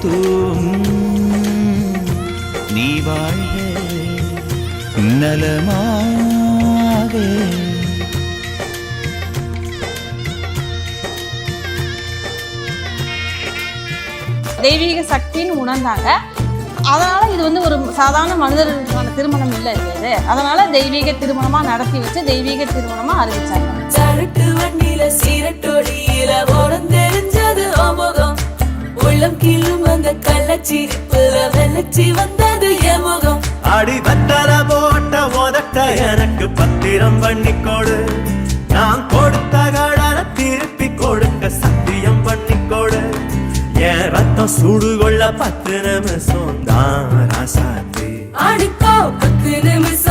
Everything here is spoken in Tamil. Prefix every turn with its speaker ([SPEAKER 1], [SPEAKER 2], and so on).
[SPEAKER 1] தூம் நீ வாழ்க நலமாக.
[SPEAKER 2] தெய்வீக சக்தின்னு உணர்ந்தாங்க. அதனால இது வந்து ஒரு சாதாரண மனிதர்களுக்கான திருமணம் இல்லை இது. அதனால தெய்வீக திருமணமா நடத்தி வச்சு தெய்வீக திருமணமா அறிவிச்சாங்க.
[SPEAKER 3] சரட்டு வண்டியில சீரட்டோடியில ஓரம் தெரிஞ்சது ஓமுகம், உள்ளம் கீழும் அந்த கள்ளச்சிரிப்புல வெள்ளச்சி வந்தது எமுகம்.
[SPEAKER 4] அடி வத்தல போட்ட உதட்ட எனக்கு பத்திரம் பண்ணிக்கோடு, நான் கொடுத்த கடனை திருப்பி கொடுக்க சத்தியம் பண்ணிக்கோடு. என் ரத்தம் சூடு கொள்ள 10 நிமிஷம் தான் ராசாத்தி.
[SPEAKER 3] அடிக்கோ 10 நிமிஷம்